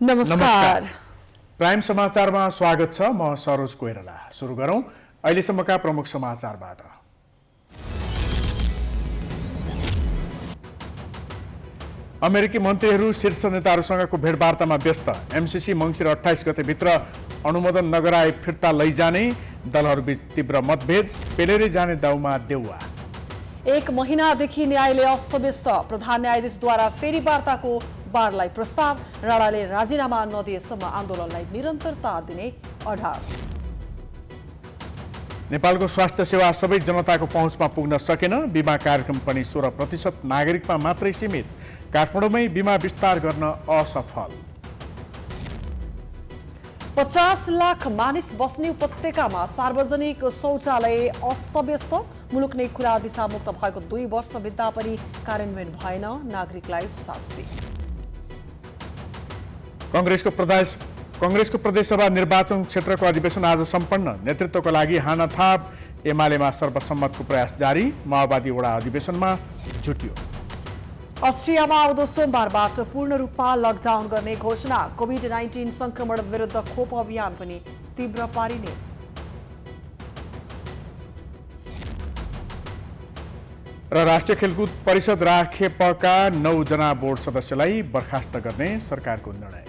नमस्कार। प्राइम समाचारमा स्वागत छ। म सरोज कोइराला। सुरु गरौं अहिलेसम्मका प्रमुख समाचारबाट। अमेरिकी मन्त्रीहरू शीर्ष नेताहरूसँगको भेटवार्तामा व्यस्त। एमसीसी मङ्सिर 28 गतेभित्र अनुमोदन नगराए फिर्ता लैजाने, दलहरूबीच तीव्र मतभेद, पेलेरै जाने दाउमा देउवा। 1 महिनादेखि न्यायालय अस्तव्यस्त। प्रधान न्यायाधीशद्वारा फेरि वार्ताको बारलाई प्रस्ताव। राणाले राजीनामा नदिएसम्म आन्दोलनलाई निरन्तरता दिने अडान। नेपालको स्वास्थ्य सेवा सबै जनताको पहुँचमा पुग्न सकेन। बिमा कार्यक्रम पनि 16% नागरिकमा मात्रै सीमित। काठमाडौँमै बिमा विस्तार गर्न असफल। 50 लाख मानिस बस्ने उपत्यकामा सार्वजनिक शौचालय अस्तव्यस्त। मुलुक नै खुला दिशामुक्त भएको 2 वर्ष बित्दा पनि कार्यान्वयन भएन, नागरिकलाई शास्ति। कांग्रेसको प्रदेशसभा निर्वाचन क्षेत्रको अधिवेशन आज सम्पन्न। नेतृत्वको लागि हानाथाप, एमालेमा सर्वसम्मतको प्रयास जारी। माओवादी वडा अधिवेशनमा जुट्यो। अस्ट्रियामा आउँदो सोमबारबाट पूर्ण रूपमा लकडाउन गर्ने घोषणा। कोभिड-19 संक्रमण विरुद्ध खोप अभियान पनि तीव्र पारिने। र राष्ट्रिय खेलकुद परिषद राखेपका 9 जना बोर्ड सदस्यलाई बर्खास्त गर्ने सरकारको निर्णय।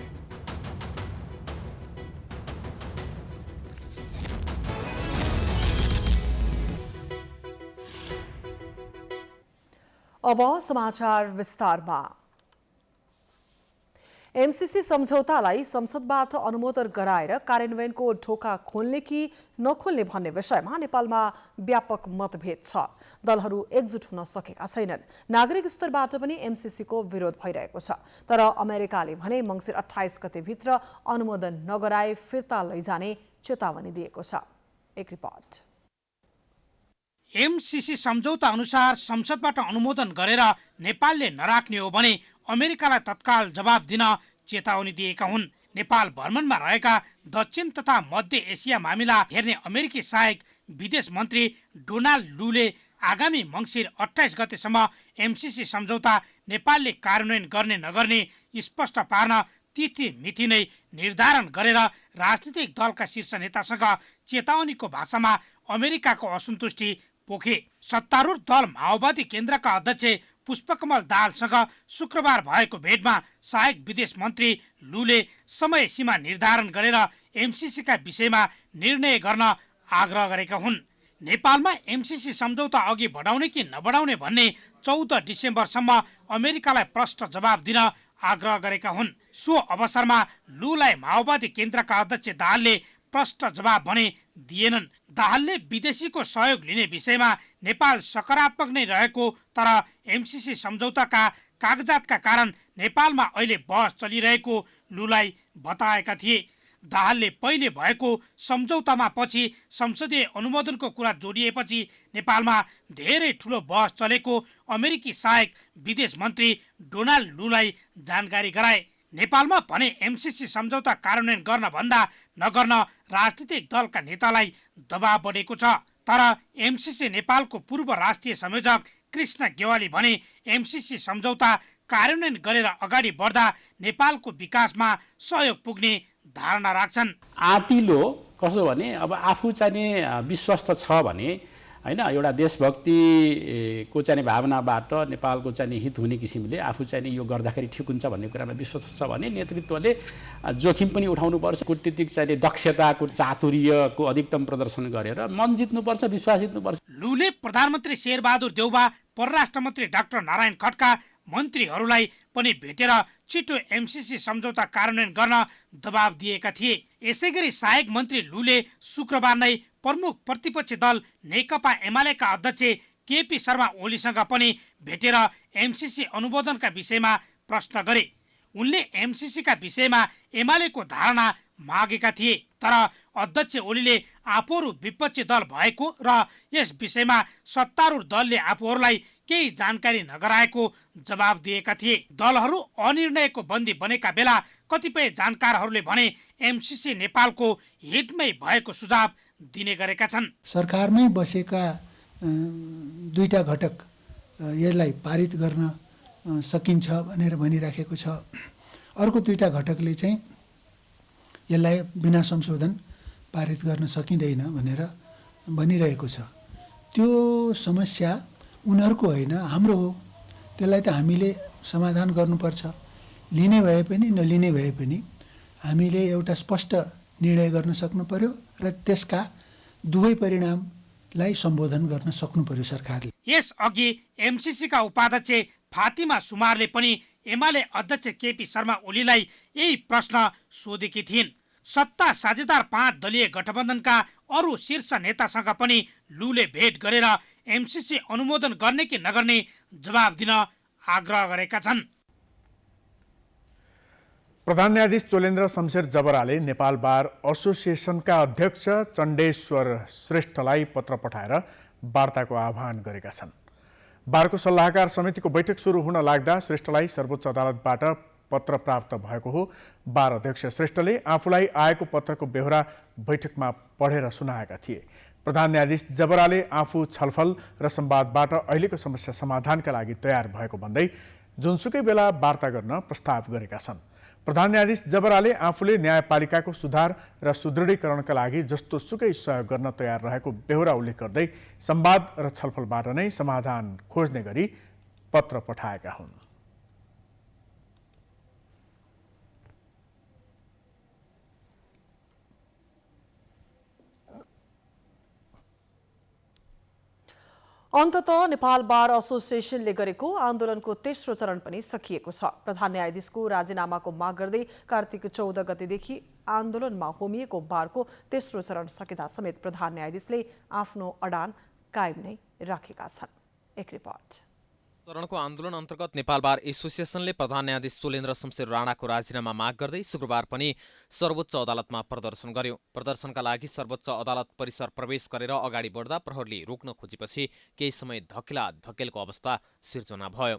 अब समाचार विस्तारमा। एमसीसी सम्झौतालाई संसदबाट अनुमोदन गराएर कार्यान्वयनको ढोका खोल्ने कि नखोल्ने भन्ने विषयमा नेपालमा व्यापक मतभेद छ। दलहरू एकजुट हुन सकेका छैनन्। नागरिक स्तरबाट पनि एमसीसीको विरोध भइरहेको छ। तर अमेरिकाले भने मङ्सिर 28 गतेभित्र अनुमोदन नगराए फिर्ता लैजाने चेतावनी दिएको छ। एक रिपोर्ट। एमसीसी सम्झौता अनुसार संसदबाट अनुमोदन गरेर नेपालले नराख्ने हो भने अमेरिकालाई तत्काल जवाब दिन चेतावनी दिएका हुन्। नेपाल भ्रमणमा रहेका दक्षिण तथा मध्य एसिया मामिला हेर्ने अमेरिकी सहायक विदेश मन्त्री डोनाल्ड लूले आगामी मङ्सिर 28 गतेसम्म एमसीसी सम्झौता नेपालले कार्यान्वयन गर्ने नगर्ने स्पष्ट पार्न तिथि मिति नै निर्धारण गरेर राजनीतिक दलका शीर्ष नेतासँग चेतावनीको भाषामा अमेरिकाको असन्तुष्टि पोखे। सत्तारूढ दल माओवादी केन्द्रका अध्यक्ष पुष्पकमल दाहालसँग शुक्रबार भएको भेटमा सहायक विदेश मन्त्री लूले समय सीमा निर्धारण गरेर एमसीसीका विषयमा निर्णय गर्न आग्रह गरेका हुन्। नेपालमा एमसीसी सम्झौता अघि बढाउने कि नबढाउने भन्ने 14 डिसेम्बरसम्म अमेरिकालाई प्रष्ट जवाब दिन आग्रह गरेका हुन्। सो अवसरमा लूलाई माओवादी केन्द्रका अध्यक्ष दाहालले प्रष्ट जवाब भने दिएनन्। दाहालले विदेशीको सहयोग लिने विषयमा नेपाल सकारात्मक नै रहेको, तर एमसीसी सम्झौताका कागजातका कारण नेपालमा अहिले बहस चलिरहेको लूलाई बताएका थिए। दाहालले पहिले भएको सम्झौतामा पछि संसदीय अनुमोदनको कुरा जोडिएपछि नेपालमा धेरै ठुलो बहस चलेको अमेरिकी सहायक विदेश मन्त्री डोनाल्ड लूलाई जानकारी गराए। नेपालमा भने एमसीसी सम्झौता कार्यान्वयन गर्न भन्दा नगर्न राजनीतिक दलका नेतालाई दबाव बढेको छ। तर एमसीसी नेपालको पूर्व राष्ट्रिय संयोजक कृष्ण गेवाली भने एमसीसी सम्झौता कार्यान्वयन गरेर अगाडि बढ्दा नेपालको विकासमा सहयोग पुग्ने धारणा राख्छन्। आँटिलो कसो भने अब आफू चाहिँ विश्वस्त छ भने हैन, एउटा देशभक्तिको चाहिँ भावनाबाट नेपालको चाहिँ हित हुने किसिमले आफू चाहिँ यो गर्दाखेरि ठिक हुन्छ भन्ने कुरामा विश्वास छ भने नेतृत्वले जोखिम पनि उठाउनुपर्छ। कूटनीतिक चाहिँ दक्षताको चातुर्यको अधिकतम प्रदर्शन गरेर मन जित्नुपर्छ, विश्वास जित्नुपर्छ। लूले प्रधानमन्त्री शेरबहादुर देउबा, परराष्ट्र मन्त्री डाक्टर नारायण खड्का मन्त्रीहरूलाई पनि भेटेर छिटो एमसीसी सम्झौता कार्यान्वयन गर्न दबाब दिएका थिए। यसैगरी सहायक मन्त्री लूले शुक्रबार नै प्रमुख प्रतिपक्ष दल नेकपा एमालेका अध्यक्ष केपी शर्मा ओलीसँग पनि भेटेर एमसीसी अनुमोदनका विषयमा प्रश्न गरे। उनले एमसीसीका विषयमा एमालेको धारणा मागेका थिए, तर अध्यक्ष ओलीले आफूहरू विपक्षी दल भएको र यस विषयमा सत्तारूढ दलले आफूहरूलाई केही जानकारी नगराएको जवाब दिएका थिए। दलहरू अनिर्णयको बन्दी बनेका बेला कतिपय जानकारहरूले भने एमसीसी नेपालको हितमै भएको सुझाव दिने गरेका छन्। सरकारमै बसेका 2टा घटक यसलाई पारित गर्न सकिन्छ भनेर भनिराखेको छ। अर्को दुईटा घटकले चाहिँ यसलाई बिना संशोधन पारित गर्न सकिँदैन भनेर भनिरहेको छ। त्यो समस्या उनीहरूको होइन, हाम्रो हो। त्यसलाई त हामीले समाधान गर्नुपर्छ। लिने भए पनि नलिने भए पनि हामीले एउटा स्पष्ट निर्णय गर्न सक्नु पर्यो र त्यसका दुवै परिणामलाई सम्बोधन गर्न सक्नु पर्यो सरकारले। यसअघि एमसीसीका उपाध्यक्ष फातिमा सुमारले पनि एमाले अध्यक्ष केपी शर्मा ओलीलाई यही प्रश्न सोधेकी थिइन्। सत्ता साझेदार 5 दलीय गठबन्धनका अरू शीर्ष नेतासँग पनि लुले भेट गरेर एमसीसी अनुमोदन गर्ने कि नगर्ने जवाब दिन आग्रह गरेका छन्। प्रधान न्यायाधीश चोलेन्द्र शमशेर जबराले नेपाल बार एसोसिएसनका अध्यक्ष चण्डेश्वर श्रेष्ठलाई पत्र पठाएर वार्ताको आह्वान गरेका छन्। बारको सल्लाहकार समितिको बैठक सुरु हुन लाग्दा श्रेष्ठलाई सर्वोच्च अदालतबाट पत्र प्राप्त भएको हो। बार अध्यक्ष श्रेष्ठले आफूलाई आएको पत्रको बेहोरा बैठकमा पढेर सुनाएका थिए। प्रधान न्यायाधीश जबराले आफू छलफल र संवादबाट अहिलेको समस्या समाधानका लागि तयार भएको भन्दै जुनसुकै बेला वार्ता गर्न प्रस्ताव गरेका छन्। प्रधान न्यायाधीश जबराले आफूले न्यायपालिकाको सुधार र सुदृढीकरणका लागि जस्तो सुकै सहयोग गर्न तयार रहेको बेहोरा उल्लेख गर्दै संवाद र छलफलबाट नै समाधान खोज्ने गरी पत्र पठाएका हुन्। अन्ततः नेपाल बार एसोसिएसनले गरेको आन्दोलनको तेस्रो चरण पनि सकिएको छ। प्रधान न्यायाधीशको राजीनामाको माग गर्दै कार्तिक 14 गतेदेखि आन्दोलनमा होमिएको बारको तेस्रो चरण सकिँदा समेत प्रधान न्यायाधीशले आफ्नो अडान कायम नै राखेका छन्। एक रिपोर्ट। चरणको आन्दोलन अन्तर्गत नेपाल बार एसोसिएसनले प्रधान न्यायाधीश चोलेन्द्र शमशेर राणाको राजीनामा माग गर्दै शुक्रबार पनि सर्वोच्च अदालतमा प्रदर्शन गर्यो। प्रदर्शनका लागि सर्वोच्च अदालत परिसर प्रवेश गरेर अगाडि बढ्दा प्रहरीले रोक्न खोजेपछि केही समय धकेलको अवस्था सिर्जना भयो।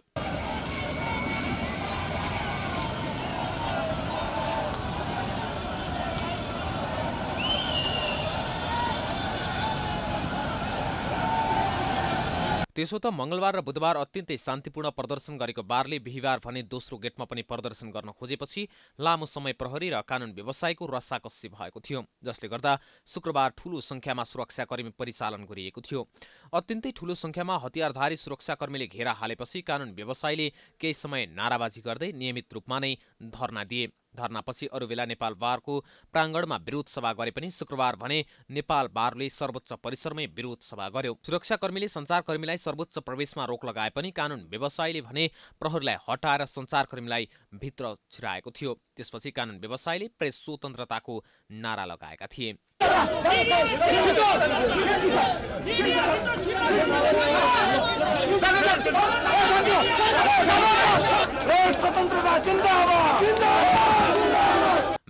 त्यसो त मंगलबार र बुधबार अत्यन्तै शान्तिपूर्ण प्रदर्शन गरेको बारले बिहिबार भने दोस्रो गेटमा पनि प्रदर्शन गर्न खोजेपछि लामो समय प्रहरी र कानुन व्यवसायको रस्साकस्सी भएको थियो, जसले गर्दा शुक्रबार ठूलो संख्यामा सुरक्षाकर्मी परिचालन गरिएको थियो। अत्यन्तै ठूलो संख्यामा हतियारधारी सुरक्षाकर्मीले घेरा हालेपछि कानुन व्यवसायीले केही समय नाराबाजी गर्दै नियमित रूपमा नै धरना दिए। धरनापछि अरू बेला नेपाल बारको प्राङ्गणमा विरोध सभा गरे पनि शुक्रबार भने नेपाल बारले सर्वोच्च परिसरमै विरोध सभा गर्यो। सुरक्षाकर्मीले सञ्चारकर्मीलाई सर्वोच्च प्रवेशमा रोक लगाए पनि कानुन व्यवसायीले भने प्रहरीलाई हटाएर सञ्चारकर्मीलाई भित्र छिराएको थियो। त्यसपछि कानुन व्यवसायीले प्रेस स्वतन्त्रताको नारा लगाएका थिए।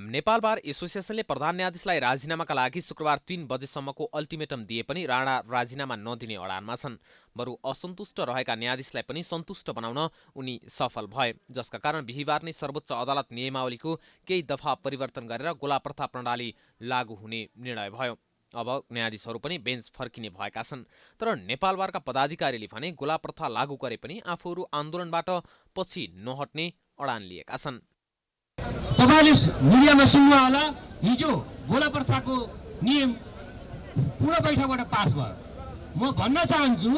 नेपाल बार एसोसिएसनले प्रधान न्यायाधीशलाई राजीनामाका लागि शुक्रबार 3 बजेसम्मको अल्टिमेटम दिए पनि राणा राजीनामा नदिने अडानमा छन्। बरु असन्तुष्ट रहेका न्यायाधीशलाई पनि सन्तुष्ट बनाउन उनी सफल भए, जसका कारण बिहिबार नै सर्वोच्च अदालत नियमावलीको केही दफा परिवर्तन गरेर गोलाप्रथा प्रणाली लागू हुने निर्णय भयो। अब न्यायाधीशहरू पनि बेन्च फर्किने भएका छन्। तर नेपाल बारका पदाधिकारीले भने गोलाप्रथा लागू गरे पनि आफूहरू आन्दोलनबाट पछि नहट्ने अडान लिएका छन्। तपाईले मिडियामा सुन्नु होला, हिजो गोला प्रथाको नियम पूर्ण बैठकबाट पास भयो। म भन्न चाहन्छु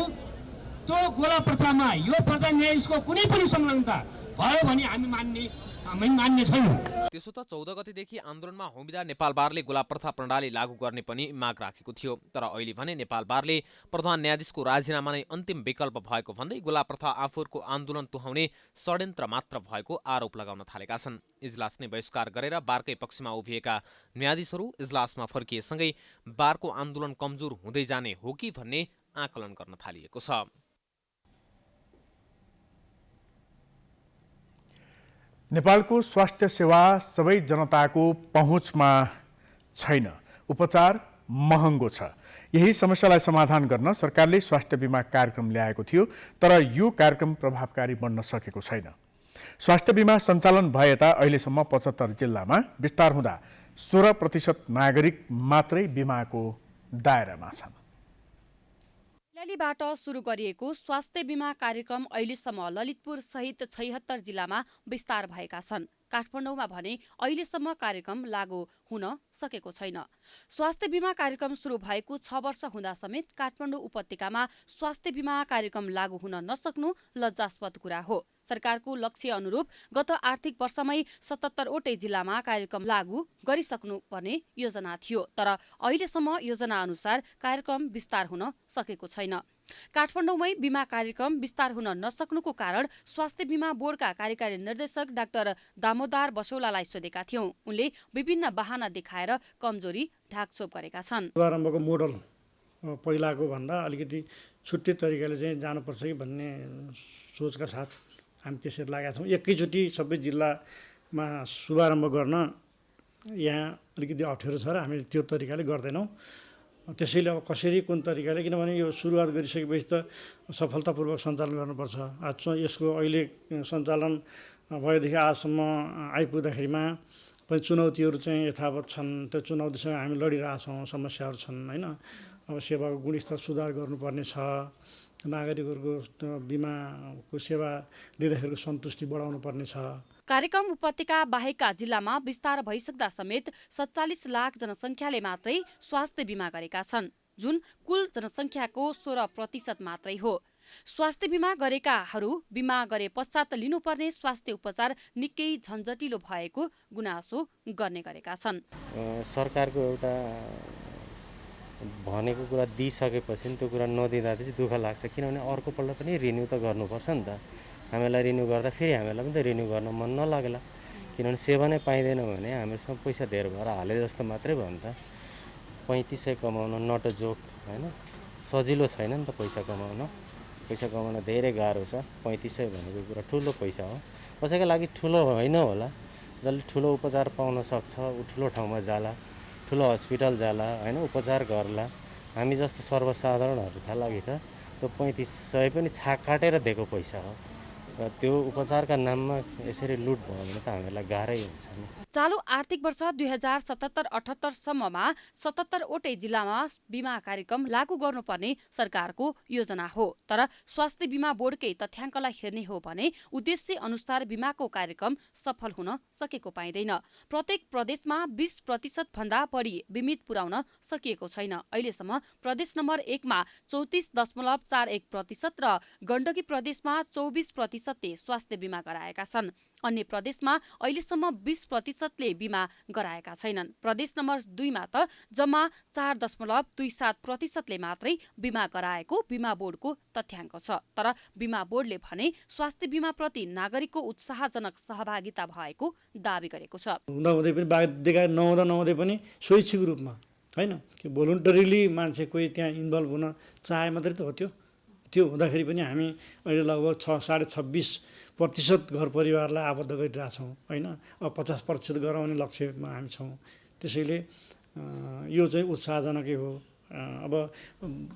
त्यो गोला प्रथामा यो प्रधान न्यायाधीशको कुनै पनि संलग्नता भयो भने हामी मान्ने छैनौँ। त्यसो त 14 गतेदेखि आन्दोलनमा होमिँदा नेपाल बारले गोला प्रथा प्रणाली लागू गर्ने पनि माग राखेको थियो। तर अहिले भने नेपाल बारले प्रधान न्यायाधीशको राजीनामा नै अन्तिम विकल्प भएको भन्दै गोला प्रथा आफूहरूको आन्दोलन तुहाउने षड्यन्त्र मात्र भएको आरोप लगाउन थालेका छन्। इजलास नै बहिष्कार गरेर बारकै पक्षमा उभिएका न्यायाधीशहरू इजलासमा फर्किएसँगै बारको आन्दोलन कमजोर हुँदै जाने हो कि भन्ने आकलन गर्न थालिएको छ। नेपालको स्वास्थ्य सेवा सबै जनताको पहुँचमा छैन। उपचार महँगो छ। यही समस्यालाई समाधान गर्न सरकारले स्वास्थ्य बिमा कार्यक्रम ल्याएको थियो, तर यो कार्यक्रम प्रभावकारी बन्न सकेको छैन। स्वास्थ्य बिमा सञ्चालन भए यता अहिलेसम्म 75 जिल्लामा विस्तार हुँदा 16% नागरिक मात्रै बिमाको दायरामा छन्। कैलालीबाट सुरु गरिएको स्वास्थ्य बिमा कार्यक्रम अहिलेसम्म ललितपुर सहित 76 जिल्लामा विस्तार भएका छन्। काठमाडौँमा भने अहिलेसम्म कार्यक्रम लागू हुन सकेको छैन। स्वास्थ्य बीमा कार्यक्रम सुरु भएको 6 वर्ष हुँदा समेत काठमाडौँ उपत्यकामा स्वास्थ्य बीमा कार्यक्रम लागू हुन नसक्नु लज्जास्पद कुरा हो। सरकारको लक्ष्य अनुरूप गत आर्थिक वर्षमै 77वटै जिल्लामा कार्यक्रम लागू गरिसक्नु पर्ने योजना थियो, तर अहिलेसम्म योजना अनुसार कार्यक्रम विस्तार हुन सकेको छैन। काठमाडौँमै बीमा कार्यक्रम विस्तार हुन नसक्नुको कारण स्वास्थ्य बीमा बोर्डका कार्यकारी निर्देशक डाक्टर दामोदर बसौलालाई सोधेका थियौं। उनले विभिन्न बहाना देखाएर कमजोरी ढाकछोप गरेका छन्। शुभारम्भको मोडल पहिलाको भन्दा अलिकति छुट्टै तरिकाले चाहिँ जानुपर्छ कि भन्ने सोचका साथ हामी त्यसरी लागेका छौँ। एकैचोटि सबै जिल्लामा शुभारम्भ गर्न यहाँ अलिकति अप्ठ्यारो छ र हामीले त्यो तरिकाले गर्दैनौँ। त्यसैले अब कसरी कुन तरिकाले, किनभने यो सुरुवात गरिसकेपछि त सफलतापूर्वक सञ्चालन गर्नुपर्छ। यसको अहिले सञ्चालन भएदेखि आजसम्म आइपुग्दाखेरिमा पनि चुनौतीहरू चाहिँ यथावत छन्। त्यो चुनौतीसँग हामी लडिरहेछौँ, समस्याहरू छन् होइन। अब सेवाको गुणस्तर सुधार गर्नुपर्ने छ, नागरिकहरूको बिमाको सेवा लिँदाखेरिको सन्तुष्टि बढाउनु पर्ने छ। कार्यक्रम उपत्यका बाहेकका जिल्लामा विस्तार भइसक्दा समेत 47 लाख जनसङ्ख्याले मात्रै स्वास्थ्य बीमा गरेका छन्, जुन कुल जनसङ्ख्याको 16% मात्रै हो। स्वास्थ्य बीमा गरेकाहरू बीमा गरे पश्चात लिनुपर्ने स्वास्थ्य उपचार निकै झन्झटिलो भएको गुनासो गर्ने गरेका छन्। सरकारको एउटा भनेको कुरा दिइसकेपछि त्यो कुरा नदिँदा चाहिँ दुःख लाग्छ, किनभने अर्कोपल्ट पनि रिन्यू त गर्नुपर्छ नि त। हामीलाई रिन्यू गर्दा फेरि हामीलाई पनि त रिन्यू गर्न मन नलाग्ला, किनभने सेवा नै पाइँदैन भने हामीसँग पैसा धेर भएर हाले जस्तो मात्रै भयो नि त। 3500 कमाउन नट अ जोक होइन, सजिलो छैन नि त पैसा कमाउन। पैसा कमाउन धेरै गाह्रो छ। 3500 भनेको कुरा ठुलो पैसा हो, कसैको लागि ठुलो होइन होला। जसले ठुलो उपचार पाउन सक्छ ऊ ठुलो ठाउँमा जाला, ठुलो हस्पिटल जाला होइन, उपचार गर्ला। हामी जस्तो सर्वसाधारणहरूका लागि त त्यो 3500 पनि छाक काटेर दिएको पैसा हो र त्यो उपचारका नाममा यसरी लुट भयो भने त हामीलाई गाह्रै हुन्छ नि। चालु आर्थिक वर्ष 2077-78 सम्ममा 77वटै जिल्लामा बीमा कार्यक्रम लागू गर्नुपर्ने सरकारको योजना हो। तर स्वास्थ्य बीमा बोर्डकै तथ्याङ्कलाई हेर्ने हो भने उद्देश्य अनुसार बीमाको कार्यक्रम सफल हुन सकेको पाइँदैन। प्रत्येक प्रदेशमा 20% भन्दा बढी बीमित पुर्याउन सकिएको छैन। अहिलेसम्म प्रदेश नम्बर 1 मा 34.41% र गण्डकी प्रदेशमा 24%ले स्वास्थ्य बीमा गराएका छन्। अन्य प्रदेशमा अहिलेसम्म 20%ले बीमा गराएका छैनन्। प्रदेश नम्बर 2 मा त जम्मा 4.27%ले मात्रै बीमा गराएको बीमा बोर्डको तथ्याङ्क छ। तर बीमा बोर्डले भने स्वास्थ्य बीमा प्रति नागरिकको उत्साहजनक सहभागिता भएको दावी गरेको छ। हुँदाहुँदै पनि बाध्यता नहुँदै पनि स्वैच्छिक रूपमा होइन, कि भोलुन्टरीली मान्छे कोही त्यहाँ इन्भल्भ हुन चाहे मात्रै त हो। त्यो हुँदाखेरि पनि हामी अहिले लगभग 26.5% घर परिवारलाई आबद्ध गरिरहेछौँ होइन। अब 50% गराउने लक्ष्यमा हामी छौँ। त्यसैले यो चाहिँ उत्साहजनकै हो। अब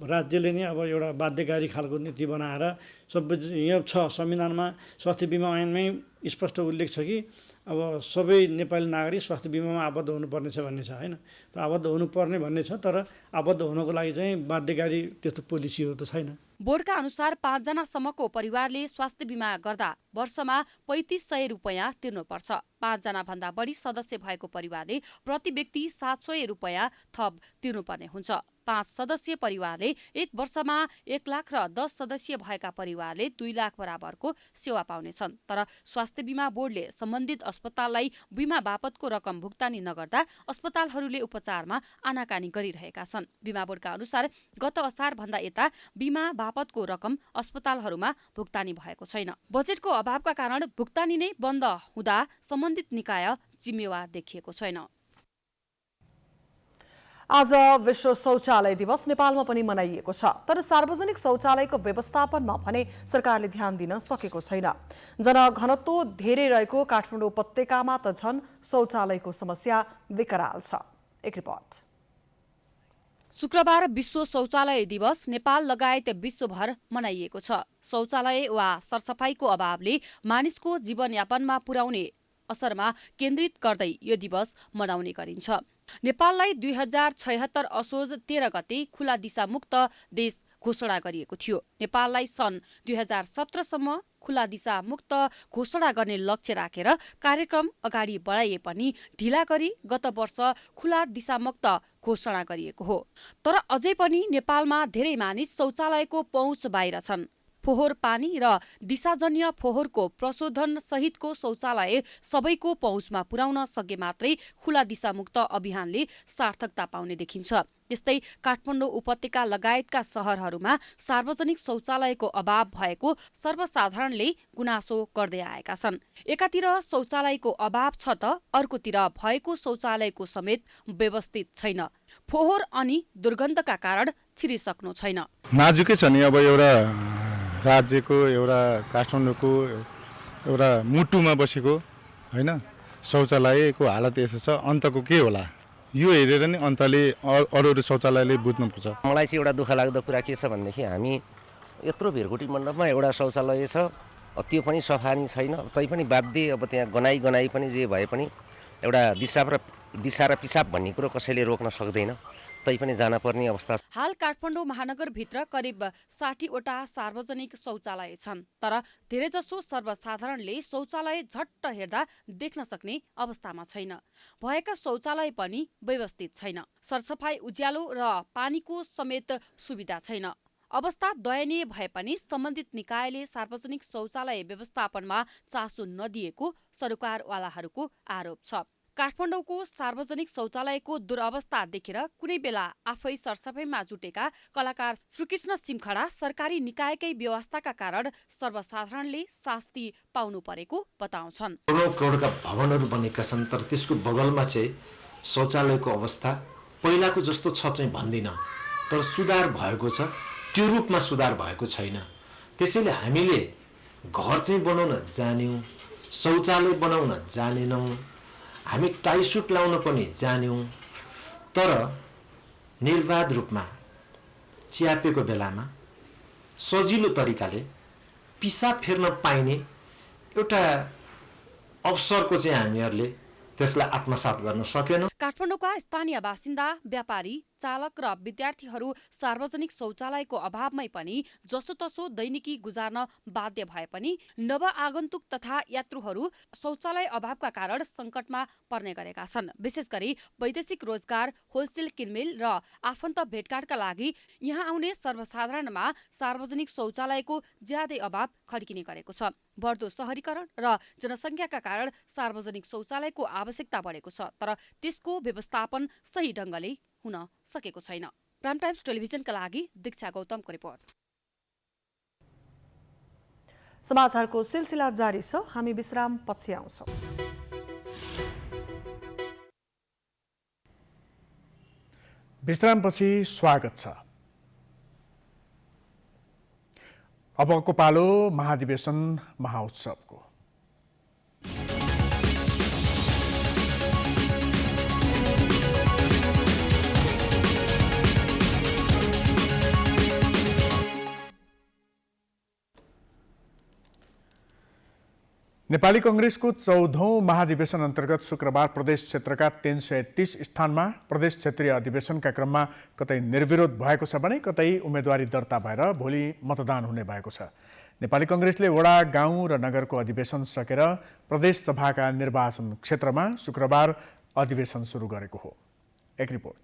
राज्यले नै अब एउटा बाध्यकारी खालको नीति बनाएर सबै यहाँ छ, संविधानमा स्वास्थ्य बिमा ऐनमै स्पष्ट उल्लेख छ कि अब सबै नेपाली नागरिक स्वास्थ्य बिमामा आबद्ध हुनुपर्ने छ भन्ने छ होइन। त आबद्ध हुनुपर्ने भन्ने छ, तर आबद्ध हुनको लागि चाहिँ बाध्यकारी त्यस्तो पोलिसीहरू त छैन। बोर्डका अनुसार 5 जनासम्मको परिवारले स्वास्थ्य बीमा गर्दा वर्षमा 3500 रुपैयाँ तिर्नुपर्छ। 5 जना भन्दा बढी सदस्य भएको परिवारले प्रति व्यक्ति 700 रुपैयाँ थप तिर्नुपर्ने हुन्छ। 5 सदस्यीय परिवारले 1 वर्षमा 1 लाख र 10 सदस्यीय भएका परिवारले 2 लाख बराबरको सेवा पाउनेछन्। तर स्वास्थ्य बीमा बोर्डले सम्बन्धित अस्पताललाई बीमा बापतको रकम भुक्तानी नगर्दा अस्पतालहरूले उपचारमा आनाकानी गरिरहेका छन्। बीमा बोर्डका अनुसार गत असार भन्दा यता बीमा बापतको रकम अस्पतालहरूमा भुक्तानी भएको छैन। बजेटको अभावका कारण भुक्तानी नै बन्द हुँदा सम्बन्धित निकाय जिम्मेवार देखिएको छैन। आज विश्व शौचालय दिवस नेपालमा पनि मनाइएको छ, तर सार्वजनिक शौचालयको व्यवस्थापनमा भने सरकारले ध्यान दिन सकेको छैन। जनघनत्व धेरै रहेको काठमाडौँ उपत्यकामा त झन् शौचालयको समस्या विकराल छ। एक रिपोर्ट। शुक्रबार विश्व शौचालय दिवस नेपाल लगायत विश्वभर मनाइएको छ। शौचालय वा सरसफाइको अभावले मानिसको जीवनयापनमा पुर्याउने असरमा केन्द्रित गर्दै यो दिवस मनाउने गरिन्छ। नेपाललाई 2076 असोज 13 गते खुला दिशामुक्त देश घोषणा गरिएको थियो। नेपाललाई सन् 2017सम्म खुला दिशा मुक्त घोषणा गर्ने लक्ष्य राखेर कार्यक्रम अगाडि बढाइए पनि ढिला गरी गत वर्ष खुला दिशामुक्त घोषणा गरिएको हो। तर अझै पनि नेपालमा धेरै मानिस शौचालयको पहुँच बाहिर छन्। फोहोर पानी र दिशाजन्य फोहोरको प्रशोधन सहितको शौचालय सबैको पहुँचमा पुर्याउन सके मात्रै खुला दिशामुक्त अभियानले सार्थकता पाउने देखिन्छ। त्यस्तै काठमाडौँ उपत्यका लगायतका शहरहरूमा सार्वजनिक शौचालयको अभाव भएको सर्वसाधारणले गुनासो गर्दै आएका छन्। एकातिर शौचालयको अभाव छ त अर्कोतिर भएको शौचालयको समेत व्यवस्थित छैन। फोहोर अनि दुर्गन्धका कारण छिरिसक्नु छैन। नाजुकै छ नि। अब एउटा राज्यको एउटा काठमाडौँको एउटा मुटुमा बसेको होइन शौचालयको हालत यस्तो छ, अन्तको के होला यो हेरेर नि अन्तले अरू शौचालयले बुझ्नुपर्छ। मलाई चाहिँ एउटा दुःख लाग्दो कुरा के छ भनेदेखि हामी यत्रो भिरकुटी मण्डपमा एउटा शौचालय छ, त्यो पनि सफा नि छैन। तैपनि बाध्य अब त्यहाँ गनाई पनि जे भए पनि एउटा दिशा र पिसाब भन्ने कुरो कसैले रोक्न सक्दैन, तैपनि जान पर्ने अवस्था। हाल काठमाडौँ महानगरभित्र करिब 60वटा सार्वजनिक शौचालय छन्, तर धेरैजसो सर्वसाधारणले शौचालय झट्ट हेर्दा देख्न सक्ने अवस्थामा छैन। भएका शौचालय पनि व्यवस्थित छैन। सरसफाई, उज्यालो र पानीको समेत सुविधा छैन। अवस्था दयनीय भए पनि सम्बन्धित निकायले सार्वजनिक शौचालय व्यवस्थापनमा चासो नदिएको सरोकारवालाहरूको आरोप छ। काठमाडौँको सार्वजनिक शौचालयको दुरवस्था देखेर कुनै बेला आफै सरसफाइमा जुटेका कलाकार श्रीकृष्ण सिमखडा सरकारी निकायकै व्यवस्थाका कारण सर्वसाधारणले शास्ति पाउनु परेको बताउँछन्। करोडका भवनहरू बनेका छन्, तर त्यसको बगलमा चाहिँ शौचालयको अवस्था पहिलाको जस्तो छ चाहिँ भन्दिन, तर सुधार भएको छ, त्यो रूपमा सुधार भएको छैन। त्यसैले हामीले घर चाहिँ बनाउन जान्यौँ, शौचालय बनाउन जानेनौँ, हामी टाइसुट लाउन पनि जान्यौँ, तर निर्वाध रूपमा च्यापेको बेलामा सजिलो तरिकाले पिसाब फेर्न पाइने एउटा अवसरको चाहिँ हामीहरूले त्यसलाई आत्मसात गर्न सकेनौँ। काठमाडौँका स्थानीय बासिन्दा, व्यापारी, चालक र विद्यार्थीहरू सार्वजनिक शौचालयको अभावमै पनि जसोतसो दैनिकी गुजार्न बाध्य भए पनि नवआगन्तुक तथा यात्रुहरू शौचालय अभावका कारण सङ्कटमा पर्ने गरेका छन्। विशेष गरी वैदेशिक रोजगार, होलसेल किनमेल र आफन्त भेटघाटका लागि यहाँ आउने सर्वसाधारणमा सार्वजनिक शौचालयको ज्यादै अभाव खड्किने गरेको छ। बढ्दो शहरीकरण र जनसङ्ख्याका कारण सार्वजनिक शौचालयको आवश्यकता बढेको छ, तर त्यसको व्यवस्थापन सही ढङ्गले हुन सकेको छैन। प्राइम टाइम्स टेलिभिजनका लागि दीक्षा गौतमको रिपोर्ट। समाचारको सिलसिला जारी छ, हामी विश्राम पछि आउँछौँ। विश्रामपछि स्वागत छ। अबको पालो महाधिवेशन महाउत्सवको। नेपाली कांग्रेसको 14औं महाधिवेशन अन्तर्गत शुक्रबार प्रदेश क्षेत्रका 330 स्थानमा प्रदेश क्षेत्रीय अधिवेशनका क्रममा कतै निर्विरोध भएको छ भने कतै उम्मेदवारी दर्ता भएर भोलि मतदान हुने भएको छ। नेपाली कांग्रेसले वडा, गाउँ र नगरको अधिवेशन सकेर प्रदेश सभाका निर्वाचन क्षेत्रमा शुक्रबार अधिवेशन सुरु गरेको हो। एक रिपोर्ट।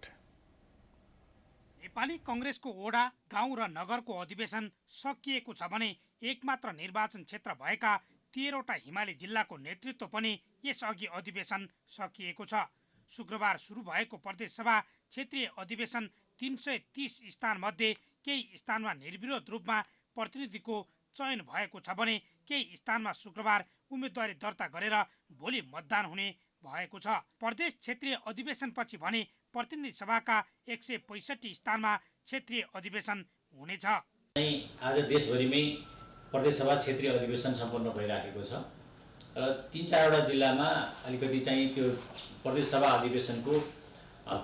नेपाली कांग्रेसको वडा, गाउँ र नगरको अधिवेशन सकिएको छ भने एकमात्र निर्वाचन क्षेत्र भएका 13वटा हिमाली जिल्लाको नेतृत्व पनि यसअघि अधिवेशन सकिएको छ। शुक्रबार सुरु भएको प्रदेश सभा क्षेत्रीय अधिवेशन 330 स्थानमध्ये केही स्थानमा निर्विरोध रूपमा प्रतिनिधिको चयन भएको छ भने केही स्थानमा शुक्रबार उम्मेदवारी दर्ता गरेर भोलि मतदान हुने भएको छ। प्रदेश क्षेत्रीय अधिवेशनपछि भने प्रतिनिधि सभाका 165 स्थानमा क्षेत्रीय अधिवेशन हुनेछ। आज देशभरिमै प्रदेशसभा क्षेत्रीय अधिवेशन सम्पन्न भइराखेको छ र 3-4वटा जिल्लामा अलिकति चाहिँ त्यो प्रदेशसभा अधिवेशनको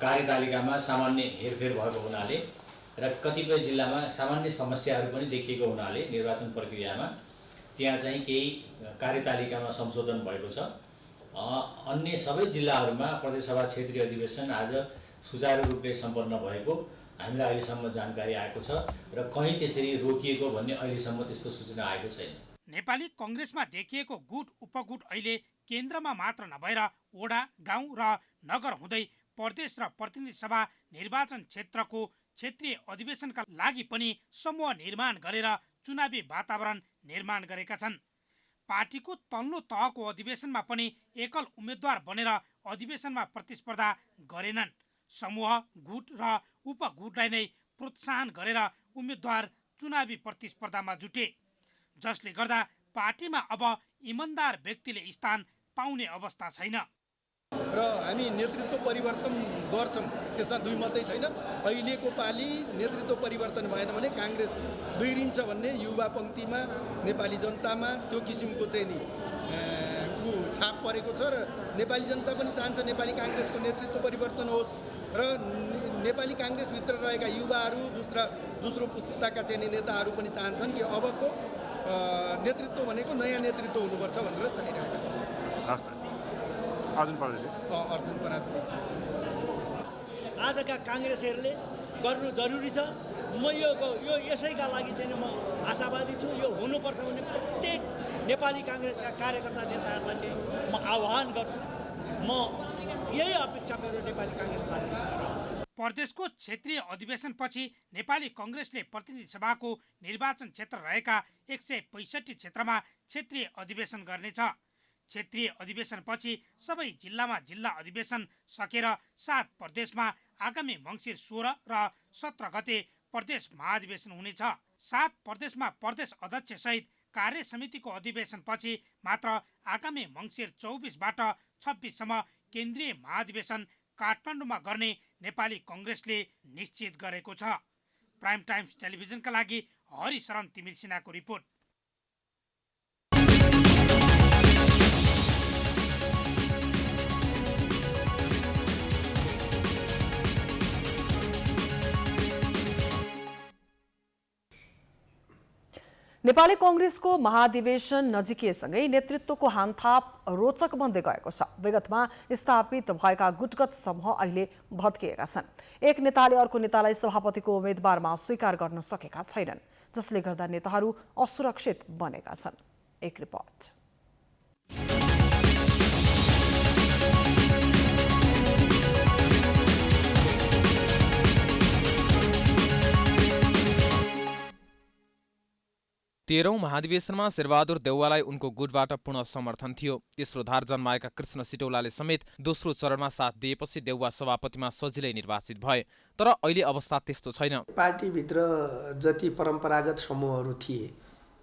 कार्यतालिकामा सामान्य हेरफेर भएको हुनाले र कतिपय जिल्लामा सामान्य समस्याहरू पनि देखिएको हुनाले निर्वाचन प्रक्रियामा त्यहाँ चाहिँ केही कार्यतालिकामा संशोधन भएको छ। अन्य सबै जिल्लाहरूमा प्रदेशसभा क्षेत्रीय अधिवेशन आज सुचारू रूपले सम्पन्न भएको हामीलाई अहिलेसम्म जानकारी आएको छ र कहीँ त्यसरी रोकिएको भन्ने अहिलेसम्म त्यस्तो सूचना आएको छैन। नेपाली कङ्ग्रेसमा देखिएको गुट उपगुट अहिले केन्द्रमा मात्र नभएर वडा, गाउँ र नगर हुँदै प्रदेश र प्रतिनिधि सभा निर्वाचन क्षेत्रको क्षेत्रीय अधिवेशनका लागि पनि समूह निर्माण गरेर चुनावी वातावरण निर्माण गरेका छन्। पार्टीको तल्लो तहको अधिवेशनमा पनि एकल उम्मेद्वार बनेर अधिवेशनमा प्रतिस्पर्धा गरेनन्। समूह, गुट र उपगुटलाई नै प्रोत्साहन गरेर उम्मेद्वार चुनावी प्रतिस्पर्धामा जुटे, जसले गर्दा पार्टीमा अब इमान्दार व्यक्तिले स्थान पाउने अवस्था छैन। र हामी नेतृत्व परिवर्तन गर्छौँ, त्यसमा दुई मात्रै छैन। अहिलेको पालि नेतृत्व परिवर्तन भएन भने काङ्ग्रेस बिग्रिन्छ भन्ने युवा पङ्क्तिमा, नेपाली जनतामा त्यो किसिमको चाहिँ नि छाप परेको छ र नेपाली जनता पनि चाहन्छ नेपाली काङ्ग्रेसको नेतृत्व परिवर्तन होस् र नेपाली काङ्ग्रेसभित्र रहेका युवाहरू, दोस्रो पुस्ताका चाहिँ नेताहरू पनि चाहन्छन् कि अबको नेतृत्व भनेको नयाँ नेतृत्व हुनुपर्छ भनेर चाहिरहेका छन्। अर्जुन पराजुली आजका काङ्ग्रेसहरूले गर्नु जरुरी छ। म यो यसैका लागि चाहिँ म आशावादी छु। यो हुनुपर्छ भने प्रत्येक नेपाली काङ्ग्रेसका कार्यकर्ता नेताहरूलाई चाहिँ म आह्वान गर्छु। म यही अपेक्षा मेरो नेपाली काङ्ग्रेस पार्टीसँग। प्रदेशको क्षेत्रीय अधिवेशनपछि नेपाली कङ्ग्रेसले प्रतिनिधि सभाको निर्वाचन क्षेत्र रहेका 165 क्षेत्रमा क्षेत्रीय अधिवेशन गर्नेछ। क्षेत्रीय अधिवेशनपछि सबै जिल्लामा जिल्ला अधिवेशन सकेर 7 प्रदेशमा आगामी मङ्सिर 16 र 17 गते प्रदेश महाधिवेशन हुनेछ। 7 प्रदेशमा प्रदेश अध्यक्ष सहित कार्य समितिको अधिवेशनपछि मात्र आगामी मङ्सिर 24बाट 26सम्म केन्द्रीय महाधिवेशन काठमाडौँमा गर्ने नेपाली कङ्ग्रेसले निश्चित गरेको छ। प्राइम टाइम्स टेलिभिजनका लागि हरिशरण तिमिल सिन्हाको रिपोर्ट। नेपाली कङ्ग्रेसको महाधिवेशन नजिकिएसँगै नेतृत्वको हानथाप रोचक बन्दै गएको छ। विगतमा स्थापित भएका गुटगत समूह अहिले भत्किएका छन्। एक नेताले अर्को नेतालाई सभापतिको उम्मेद्वारमा स्वीकार गर्न सकेका छैनन्, जसले गर्दा नेताहरू असुरक्षित बनेका छन्। एक रिपोर्ट। तेह्रौं महाधिवेशनमा शेरबहादुर देउवालाई उनको गुटबाट पूर्ण समर्थन थियो। तेस्रो धार जन्माएका कृष्ण सिटौलाले समेत दोस्रो चरणमा साथ दिएपछि देउवा सभापतिमा सजिलै निर्वाचित भए। तर अहिले अवस्था त्यस्तो छैन। पार्टीभित्र जति परम्परागत समूहहरू थिए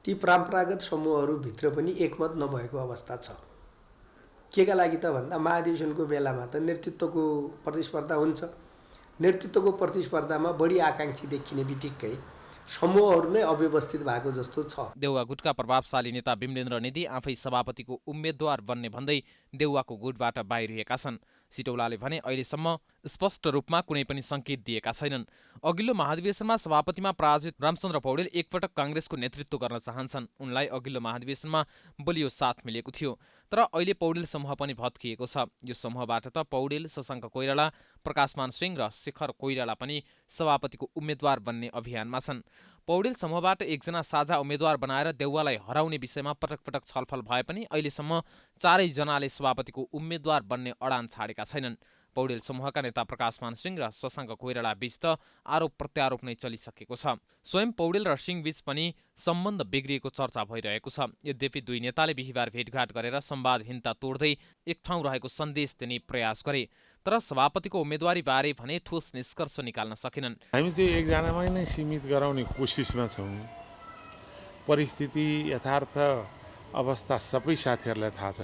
ती परम्परागत समूहहरूभित्र पनि एकमत नभएको अवस्था छ। केका लागि त भन्दा महाधिवेशनको बेलामा त नेतृत्वको प्रतिस्पर्धा हुन्छ। नेतृत्वको प्रतिस्पर्धामा बढी आकाङ्क्षी देखिने बित्तिकै समूहहरू नै अव्यवस्थित भएको जस्तो छ। देउवा गुटका प्रभावशाली नेता बिमलेन्द्र नेदी आफै सभापतिको उम्मेद्वार बन्ने भन्दै देउवाको गुटबाट बाहिरिएका छन्। सिटौलाले भने अहिलेसम्म स्पष्ट रूपमा कुनै पनि सङ्केत दिएका छैनन्। अघिल्लो महाधिवेशनमा सभापतिमा पराजित रामचन्द्र पौडेल एकपटक काङ्ग्रेसको नेतृत्व गर्न चाहन्छन्। उनलाई अघिल्लो महाधिवेशनमा बलियो साथ मिलेको थियो। तर अहिले पौडेल समूह पनि भत्किएको छ। यो समूहबाट त पौडेल, शशाङ्क कोइराला, प्रकाशमान सिंह र शेखर कोइराला पनि सभापतिको उम्मेद्वार बन्ने अभियानमा छन्। पौडेल समूहबाट एकजना साझा उम्मेद्वार बनाएर देउवालाई हराउने विषयमा पटक पटक छलफल भए पनि अहिलेसम्म चारैजनाले सभापतिको उम्मेद्वार बन्ने अडान छाडेका छैनन्। पौडेल समूहका नेता प्रकाशमान सिंह र शशाङ्क कोइराला बीच त आरोप प्रत्यारोप नै चलिसकेको छ। स्वयं पौडेल र सिंह बीच पनि सम्बन्ध बिग्रिएको चर्चा भइरहेको छ। यद्यपि दुई नेताले बिहिबार भेटघाट गरेर संवादहीनता तोड्दै एक ठाउँ रहेको सन्देश दिने प्रयास गरे। तर सभापतिको उम्मेदवारी बारे भने ठोस निष्कर्ष निकाल्न सकेनन्। हामी त्यो एकजनामै नै सीमित गराउने कोसिसमा छौँ। परिस्थिति, यथार्थ अवस्था सबै साथीहरूलाई थाहा छ।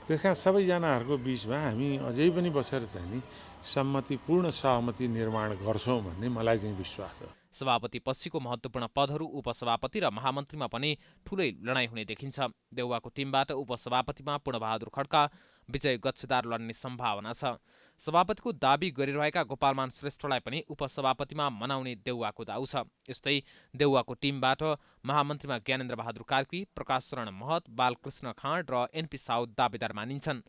त्यसकारण सबैजनाहरूको बिचमा हामी अझै पनि बसेर चाहिँ नि सम्मतिपूर्ण सहमति निर्माण गर्छौँ भन्ने मलाई चाहिँ विश्वास छ। सभापति पछिको महत्त्वपूर्ण पदहरू उपसभापति र महामन्त्रीमा पनि ठूलै लडाईँ हुने देखिन्छ। देउवाको टिमबाट उपसभापतिमा पूर्णबहादुर खड्का, विजय गच्छदार लड्ने सम्भावना छ। सभापतिको दाबी गरिरहेका गोपालमान श्रेष्ठलाई पनि उपसभापतिमा मनाउने देउवाको दाउ छ। यस्तै देउवाको टिमबाट महामन्त्रीमा ज्ञानेन्द्र बहादुर कार्की, प्रकाश शरण महत, बालकृष्ण खाँड र एनपी साउद दावेदार मानिन्छन्।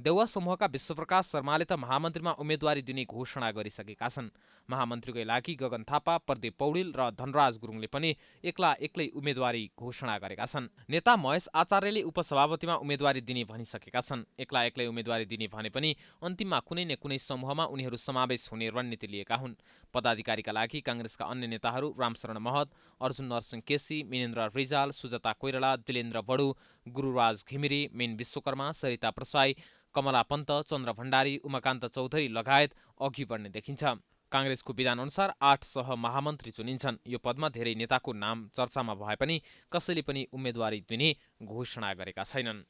देउवा समूहका विश्वप्रकाश शर्माले त महामन्त्रीमा उम्मेदवारी दिने घोषणा गरिसकेका छन्। महामन्त्रीकै लागि गगन थापा, प्रदीप पौडेल र धनराज गुरुङले पनि एक्लै उम्मेदवारी घोषणा गरेका छन्। नेता महेश आचार्यले उपसभापतिमा उम्मेदवारी दिने भनिसकेका छन्। एक्लै उम्मेदवारी दिने भने पनि अन्तिममा कुनै न कुनै समूहमा उनीहरू समावेश हुने रणनीति लिएका हुन्। पदाधिकारीका लागि काङ्ग्रेसका अन्य नेताहरू रामशरण महत, अर्जुन नरसिंह केसी, मिनेन्द्र रिजाल, सुजता कोइराला, दिलेन्द्र बडु, गुरुराज घिमिरे, मेन विश्वकर्मा, सरिता प्रसाई, कमला पन्त, चन्द्र भण्डारी, उमाकान्त चौधरी लगायत अघि बढ्ने देखिन्छ। काङ्ग्रेसको विधानअनुसार 8 सह महामन्त्री चुनिन्छन्। यो पदमा धेरै नेताको नाम चर्चामा भए पनि कसैले पनि उम्मेदवारी दिने घोषणा गरेका छैनन्।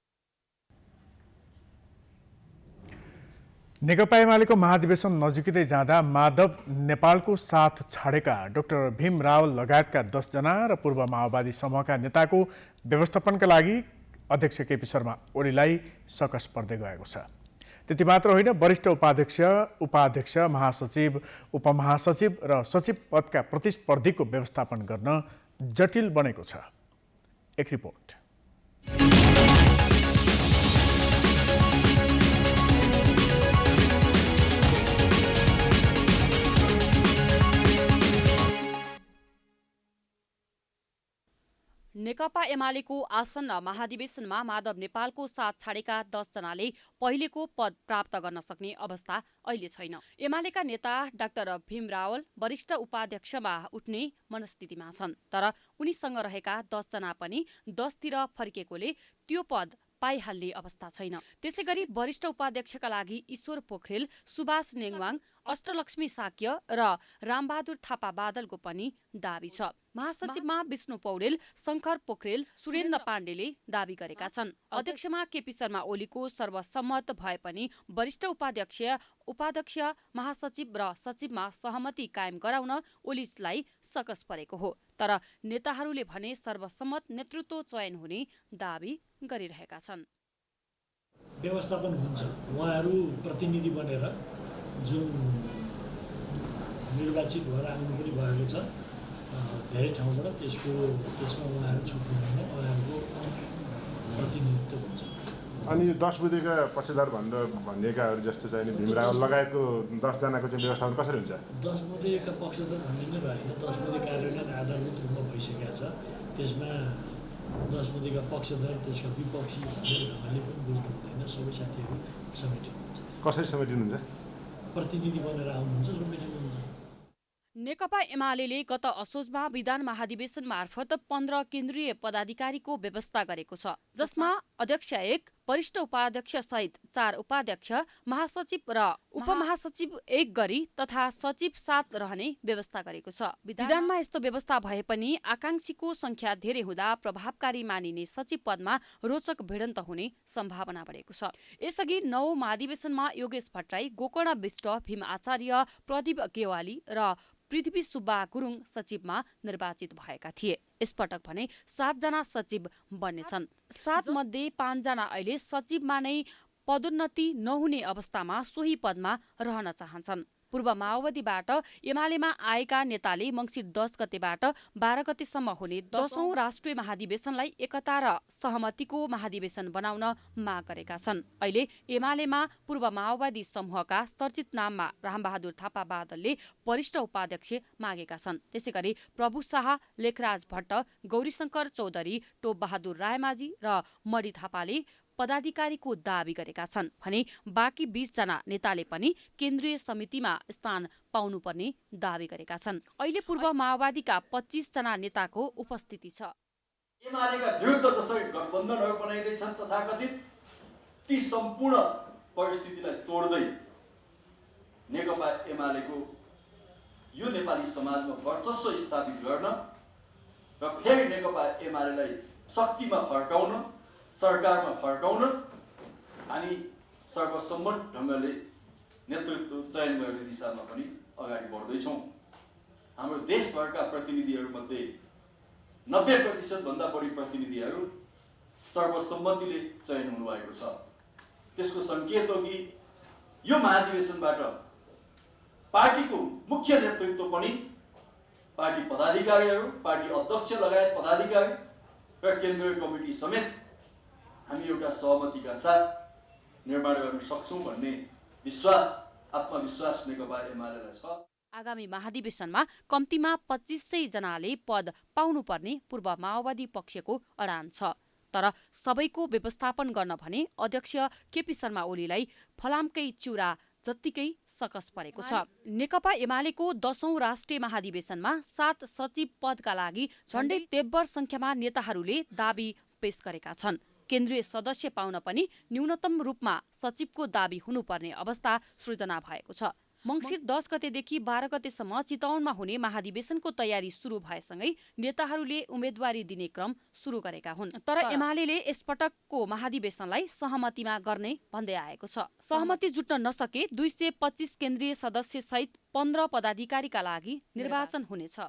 नेकपा एमालेको महाधिवेशन नजिकै जाँदा माधव नेपालको साथ छाडेका डाक्टर भीम रावल लगायतका 10 जना र पूर्व माओवादी समूहका नेताको व्यवस्थापनका लागि अध्यक्ष केपी शर्मा ओलीलाई सकस पर्दै गएको छ। त्यति मात्र होइन, वरिष्ठ उपाध्यक्ष, महासचिव, उपमहासचिव र सचिव पदका प्रतिस्पर्धीको व्यवस्थापन गर्न जटिल बनेको छ। एक रिपोर्ट। नेकपा एमालेको आसन्न महाधिवेशनमा माधव नेपालको साथ छाडेका 10 जनाले पहिलेको पद प्राप्त गर्न सक्ने अवस्था अहिले छैन। एमालेका नेता डाक्टर भीम रावल वरिष्ठ उपाध्यक्षमा उठ्ने मनस्थितिमा छन्, तर उनीसँग रहेका 10 जना पनि 10 तिर फर्केकोले त्यो पद पाइहाल्ने अवस्था छैन। त्यसैगरी वरिष्ठ उपाध्यक्षका लागि ईश्वर पोखरेल, सुभाष नेङवाङ, अष्टलक्ष्मी साक्य र रामबहादुर थापा बादलको पनि दाबी छ। महासचिवमा विष्णु पौडेल, शङ्कर पोखरेल, सुरेन्द्र पाण्डेले दाबी गरेका छन्। अध्यक्षमा केपी शर्मा ओलीको सर्वसम्मत भए पनि वरिष्ठ उपाध्यक्ष, महासचिव र सचिवमा सहमति कायम गराउन ओलीलाई सकस परेको हो। तर नेताहरूले भने सर्वसम्मत नेतृत्व चयन हुने दाबी गरिरहेका छन्। व्यवस्थापन हुन्छ, उहाँहरू प्रतिनिधि बनेर जुन निर्वाचित भएर आउनु पनि भएको छ धेरै ठाउँबाट, त्यसमा उहाँहरू छुट्नुहुन्न, उहाँहरूको प्रतिनिधित्व हुन्छ। अनि यो 10 बुँदेका पक्षधर भनिएकाहरू जस्तो चाहिँ नि भीम रावल लगायतको 10 जनाको चाहिँ व्यवस्थापन कसरी हुन्छ? 10 बुँदेका पक्षधर भन्ने नै भएन, 10 बुँदे कार्यान्वयन आधारभूत रूपमा भइसकेको छ। त्यसमा 10 बुँदेका पक्षधर, त्यसका विपक्षी ढङ्गले पनि बुझ्नु हुँदैन। सबै साथीहरू समेटिनुहुन्छ। कसरी समेटिनुहुन्छ? प्रतिनिधि बनेर आउनुहुन्छ, समेटिनुहुन्छ। नेकपा एमालेले गत असोजमा विधान महाधिवेशन मार्फत 15 केन्द्रीय पदाधिकारीको व्यवस्था गरेको छ, जसमा अध्यक्ष 1, वरिष्ठ उपाध्यक्ष सहित 4 उपाध्यक्ष, महासचिव र उपमहासचिव 1 गरी तथा सचिव 7 रहने व्यवस्था गरेको छ। विधानमा यस्तो व्यवस्था भए पनि आकांक्षीको संख्या धेरै हुँदा प्रभावकारी मानिने सचिव पदमा रोचक भिडन्त हुने सम्भावना बढेको छ। यसअघि 9 महाधिवेशनमा योगेश भट्टराई, गोकर्ण विष्ट, भीम आचार्य, प्रदीप गेवाली र पृथ्वी सुब्बा गुरुङ सचिवमा निर्वाचित भएका थिए। यसपटक भने 7 जना सचिव बन्नेछन्। 7 मध्ये 5 जना अहिले सचिवमा नै पदोन्नति नहुने अवस्थामा सोही पदमा रहन चाहन्छन्। पूर्व माओवादीबाट एमालेमा आएका नेताले मङ्सिर 10 गतेबाट 12 गतेसम्म हुने 10औं राष्ट्रिय महाधिवेशनलाई एकता र सहमतिको महाधिवेशन बनाउन माग गरेका छन्। अहिले एमालेमा पूर्व माओवादी समूहका चर्चित नाममा रामबहादुर थापा बादलले वरिष्ठ उपाध्यक्ष मागेका छन्। त्यसैगरी प्रभु शाह, लेखराज भट्ट, गौरीशङ्कर चौधरी, टोपबहादुर रायमाझी र मणि थापाले पदाधिकारीको दाबी गरेका छन् भने बाँकी 20 जना नेताले पनि केन्द्रीय समितिमा स्थान पाउनुपर्ने दाबी गरेका छन्। अहिले पूर्व माओवादीका 25 जना नेताको उपस्थिति छ। एमालेका विरुद्ध जसरी गठबन्धनहरू बनाइँदैछन् तथाकथित ती सम्पूर्ण परिस्थितिलाई तोड्दै नेकपा एमालेको यो नेपाली समाजमा वर्चस्व स्थापित गर्न र फेरि नेकपा एमालेलाई शक्तिमा फर्काउन, सरकारमा फर्काउन हामी सर्वसम्मत ढङ्गले नेतृत्व चयन गर्ने दिशामा पनि अगाडि बढ्दैछौँ। हाम्रो देशभरका प्रतिनिधिहरूमध्ये 90% भन्दा बढी प्रतिनिधिहरू सर्वसम्मतिले चयन हुनुभएको छ। त्यसको सङ्केत हो कि यो महाधिवेशनबाट पार्टीको मुख्य नेतृत्व पनि पार्टी पदाधिकारीहरू, पार्टी अध्यक्ष लगायत पदाधिकारी र केन्द्रीय कमिटी समेत हामी एउटा सहमतिका साथ निर्माण गर्न सक्छौँ भन्ने विश्वास आत्मविश्वास नेकपा एमालेलाई छ। आगामी महाधिवेशनमा कम्तीमा 2500 जनाले पद पाउनुपर्ने पूर्व माओवादी पक्षको अडान छ। तर सबैको व्यवस्थापन गर्न भने अध्यक्ष केपी शर्मा ओलीलाई फलामकै चुरा जत्तिकै सकस परेको छ। नेकपा एमालेको 10औं राष्ट्रिय महाधिवेशनमा 7 सचिव पदका लागि झण्डै 73 संख्यामा नेताहरूले दाबी पेश गरेका छन्। केन्द्रीय सदस्य पाउन पनि न्यूनतम रूपमा सचिवको दाबी हुनुपर्ने अवस्था सृजना भएको छ। मङ्सिर 10 गतेदेखि 12 गतेसम्म चितवनमा हुने महाधिवेशनको तयारी सुरु भएसँगै नेताहरूले उम्मेदवारी दिने क्रम सुरु गरेका हुन्। तर एमालेले यसपटकको महाधिवेशनलाई सहमतिमा गर्ने भन्दै आएको छ। सहमति जुट्न नसके 225 केन्द्रीय सदस्य सहित 15 पदाधिकारीका लागि निर्वाचन हुनेछ।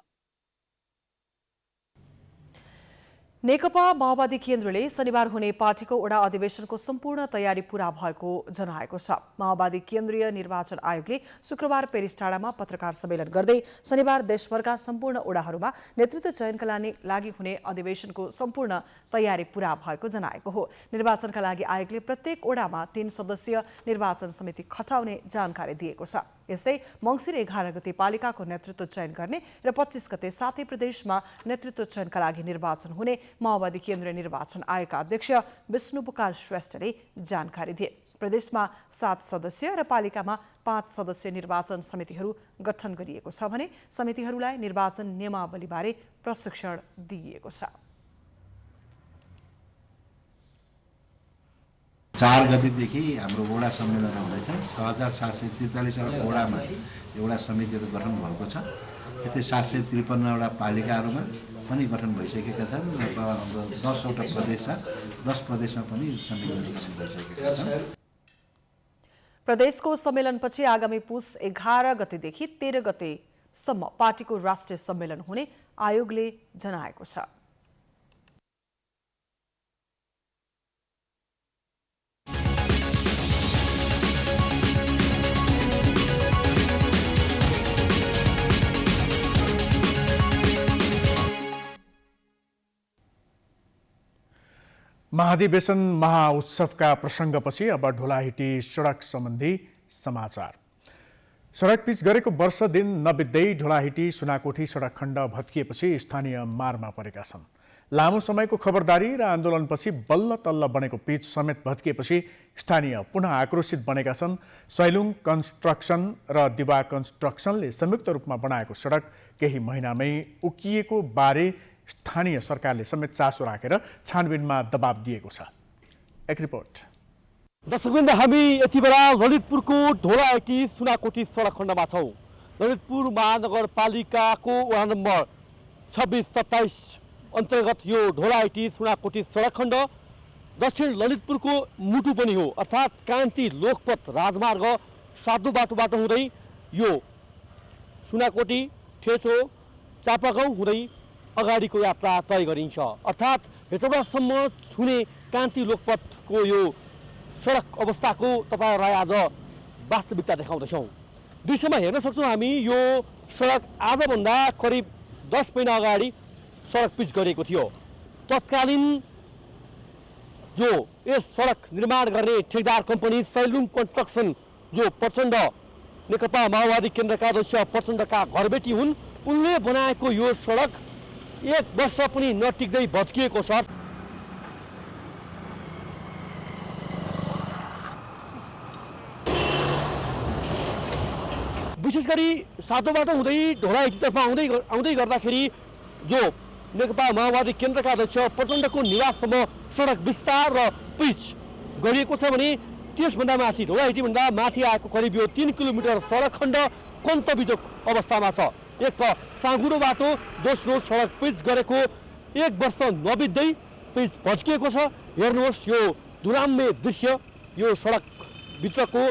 नेकपा माओवादी केन्द्रले शनिबार हुने पार्टीको वडा अधिवेशनको सम्पूर्ण तयारी पूरा भएको जनाएको छ। माओवादी केन्द्रीय निर्वाचन आयोगले शुक्रबार पेरिस टाडामा पत्रकार सम्मेलन गर्दै शनिबार देशभरका सम्पूर्ण वडाहरूमा नेतृत्व चयनका लागि हुने अधिवेशनको सम्पूर्ण तयारी पूरा भएको जनाएको हो। निर्वाचनका लागि आयोगले प्रत्येक वडामा 3 सदस्यीय निर्वाचन समिति खटाउने जानकारी दिएको छ। यस्तै मङ्सिर 11 गते पालिकाको नेतृत्व चयन गर्ने र 25 गते सातै प्रदेशमा नेतृत्व चयनका लागि निर्वाचन हुने माओवादी केन्द्रीय निर्वाचन आयोगका अध्यक्ष विष्णुपुकार श्रेष्ठले जानकारी दिए। प्रदेशमा 7 सदस्य र पालिकामा 5 सदस्यीय निर्वाचन समितिहरू गठन गरिएको छ भने समितिहरूलाई निर्वाचन नियमावलीबारे प्रशिक्षण दिइएको छ। 4 गतेदेखि हाम्रो वडा सम्मेलन हुँदैछ। 6743 वडामा एउटा समितिहरू गठन भएको छ। यस्तै 753 वटा पालिकाहरूमा पनि गठन भइसकेका छन्। 10वटा प्रदेश छ, 10 प्रदेशमा पनि समितिहरू गठन भइसकेका छन्। प्रदेशको सम्मेलनपछि आगामी पुस 11 गतेदेखि 13 गतेसम्म पार्टीको राष्ट्रिय सम्मेलन हुने आयोगले जनाएको छ। महाधिवेशन महाउत्सवका प्रसङ्गपछि अब ढोलाहिटी सडक सम्बन्धी समाचार। सडक पिच गरेको वर्ष दिन नबित्दै ढोलाहिटी सुनाकोठी सडक खण्ड भत्किएपछि स्थानीय मारमा परेका छन्। लामो समयको खबरदारी र आन्दोलनपछि बल्ल तल्ल बनेको पिच समेत भत्किएपछि स्थानीय पुनः आक्रोशित बनेका छन्। सैलुङ कन्स्ट्रक्सन र दिवा कन्स्ट्रक्सनले संयुक्त रूपमा बनाएको सडक केही महिनामै उकिएको बारे स्थानीय सरकारले समेत चासो राखेर छानबिनमा दबाब दिएको छ। एक रिपोर्ट। दर्शकवृन्द, हामी यति बेला ललितपुरको ढोलाहिटी सुनाकोठी सडक खण्डमा छौँ। ललितपुर महानगरपालिकाको वडा नम्बर 26-27 अन्तर्गत यो ढोलाहिटी सुनाकोठी सडक खण्ड दक्षिण ललितपुरको मुटु पनि हो। अर्थात् कान्ति लोकपथ राजमार्ग साधु बाटोबाट हुँदै यो सुनाकोटी, ठेचो, चापागाउँ हुँदै अगाडिको यात्रा तय गरिन्छ। अर्थात् हेटौडासम्म छुने कान्ति लोकपथको यो सडक अवस्थाको तपाईँहरूलाई आज वास्तविकता देखाउँदैछौँ। दृश्यमा हेर्न सक्छौँ हामी यो सडक आजभन्दा करिब 10 महिना अगाडि सडक पिच गरिएको थियो। तत्कालीन जो यस सडक निर्माण गर्ने ठेकदार कम्पनी सैलुङ कन्स्ट्रक्सन, जो प्रचण्ड नेकपा माओवादी केन्द्रका अध्यक्ष प्रचण्डका घरबेटी हुन्, उनले बनाएको यो सडक 1 वर्ष पनि नटिक्दै भत्किएको छ। विशेष गरी सातो बाटो हुँदै ढोलाहिटीतर्फ आउँदै गर्दाखेरि जो नेकपा माओवादी केन्द्रका अध्यक्ष प्रचण्डको निवाससम्म सडक विस्तार र पिच गरिएको छ भने त्यसभन्दा माथि ढोलाहिटीभन्दा माथि आएको करिब यो 3 किलोमिटर सडक खण्ड कन्तबिजोग अवस्थामा छ। एक त साँघुरो बाटो, दोस्रो सडक पिच गरेको 1 वर्ष नबित्दै पिच भत्किएको छ। हेर्नुहोस् यो दुराम्य दृश्य। यो सडक भित्रको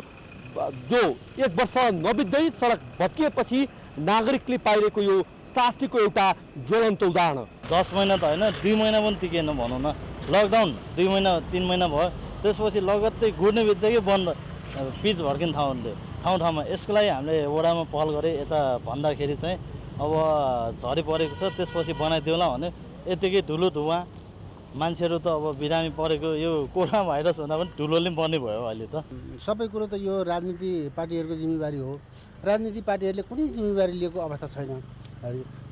जो 1 वर्ष नबित्दै सडक भत्किएपछि नागरिकले पाइरहेको यो शास्तिको एउटा ज्वलन्त उदाहरण। 10 महिना त होइन, 2 महिना पनि टिकेन भनौँ न। लकडाउन 2 महिना 3 महिना भयो, त्यसपछि लगत्तै गुड्ने बित्तिकै बन्द, पिच भड्किने ठाउँमा। यसको लागि हामीले वडामा पहल गरेँ। यता भन्दाखेरि चाहिँ अब झरी परेको छ, त्यसपछि बनाइदिउँला भने यत्तिकै धुलो धुवा मान्छेहरू त अब बिरामी परेको यो कोरोना भाइरस भन्दा पनि ठुलोले पर्ने भयो अहिले त। सबै कुरो त यो राजनीति पार्टीहरूको जिम्मेवारी हो। राजनीति पार्टीहरूले कुनै जिम्मेवारी लिएको अवस्था छैन।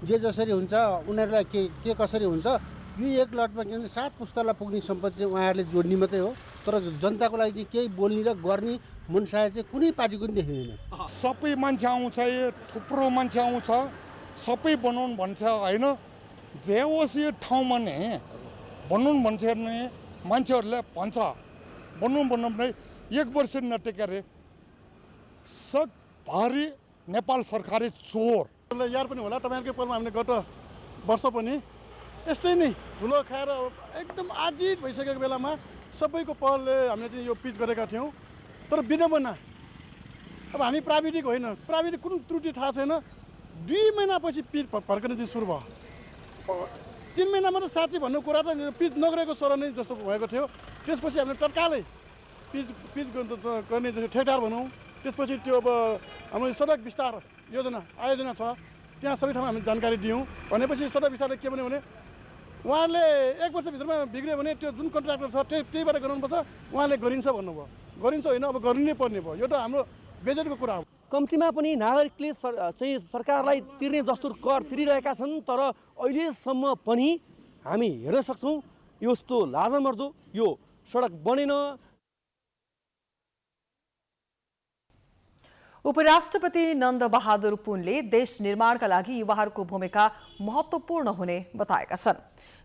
जे जसरी हुन्छ उनीहरूलाई के कसरी हुन्छ यो एक लटमा किनभने 7 पुस्तालाई पुग्ने सम्पत्ति चाहिँ उहाँहरूले जोड्ने मात्रै हो। तर जनताको लागि चाहिँ केही बोल्ने र गर्ने मनसाय चाहिँ कुनै पार्टीको पनि देखिँदैन। सबै मान्छे आउँछ, थुप्रो मान्छे आउँछ, सबै बनाउनु भन्छ होइन। जे होस् यो ठाउँमा नै बनाउनु भन्छ भने मान्छेहरूले भन्छ बनाउनु भने 1 वर्ष नटेक्या रे सब भारी नेपाल सरकारी चोर यार पनि होला। तपाईँहरूकै पलमा हामीले गत वर्ष पनि यस्तै नै ठुलो खाएर एकदम आजित भइसकेको बेलामा सबैको पहलले हामीले चाहिँ यो पिच गरेका थियौँ। तर विडम्बना अब हामी प्राविधिक होइन, प्राविधिक कुन त्रुटि थाहा छैन। 2 महिनापछि पिच फर्कने चाहिँ सुरु भयो। 3 महिनामा त साँच्ची भन्नु कुरा त पिच नगरेको स्वर नै जस्तो भएको थियो। त्यसपछि हामीले तत्कालै पिच गर्ने ठेकदार भनौँ। त्यसपछि त्यो अब हाम्रो सडक विस्तार आयोजना छ, त्यहाँ सबै ठाउँमा हामीले जानकारी दियौँ। भनेपछि सडक विस्तारले के भन्यो भने उहाँहरूले 1 वर्षभित्रमा बिग्रियो भने त्यो जुन कन्ट्र्याक्टर छ त्यहीबाट गराउनुपर्छ। उहाँले गरिन्छ भन्नुभयो। गरिन्छ होइन, अब गर्नु नै पर्ने भयो। यो त हाम्रो बेजरको कुरा हो। कम्तीमा पनि नागरिकले चाहिँ सरकारलाई तिर्ने जस्तो कर तिरिरहेका छन्। तर अहिलेसम्म पनि हामी हेर्न सक्छौँ यस्तो लाजमर्दो यो सडक बनेन। उपराष्ट्रपति नन्द बहादुर पुनले देश निर्माणका लागि युवाहरूको भूमिका महत्त्वपूर्ण हुने बताएका छन्।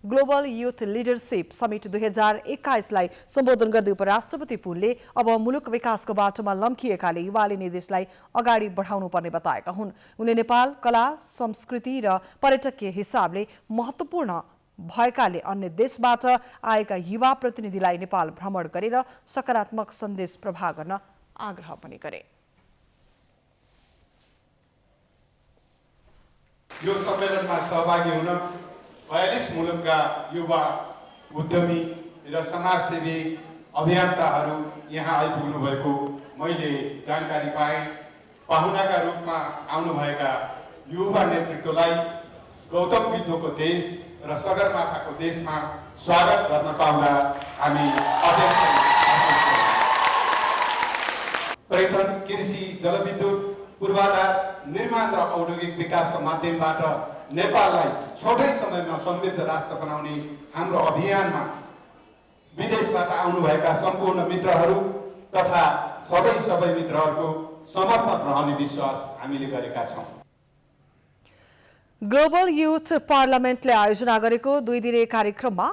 ग्लोबल युथ लिडरसिप समिट 2021लाई सम्बोधन गर्दै उपराष्ट्रपति पुनले अब मुलुक विकासको बाटोमा लम्किएकाले युवाले नै देशलाई अगाडि बढाउनु पर्ने बताएका हुन्। उनले नेपाल कला, संस्कृति र पर्यटकीय हिसाबले महत्त्वपूर्ण भएकाले अन्य देशबाट आएका युवा प्रतिनिधिलाई नेपाल भ्रमण गरेर सकारात्मक सन्देश प्रवाह गर्न आग्रह पनि गरे। यो सम्मेलनमा सहभागी हुन 42 मुलुकका युवा उद्यमी र समाजसेवी अभियन्ताहरू यहाँ आइपुग्नु भएको मैले जानकारी पाएँ। पाहुनाका रूपमा आउनुभएका युवा नेतृत्वलाई गौतम बुद्धको देश र सगरमाथाको देशमा स्वागत गर्न पाउँदा हामी अत्यन्तै आभारी छौँ। पर्यटन, कृषि, जलविद्युत, पूर्वाधार निर्माण र औद्योगिक विकासको माध्यमबाट नेपाललाई छोटै समयमा समृद्ध राष्ट्र बनाउने हाम्रो अभियानमा विदेशबाट आउनुभएका सम्पूर्ण मित्रहरू तथा सबै मित्रहरूको समर्थन रहने विश्वास हामीले गरेका छौँ। ग्लोबल युथ पार्लियामेन्टले आयोजना गरेको 2 दिने कार्यक्रममा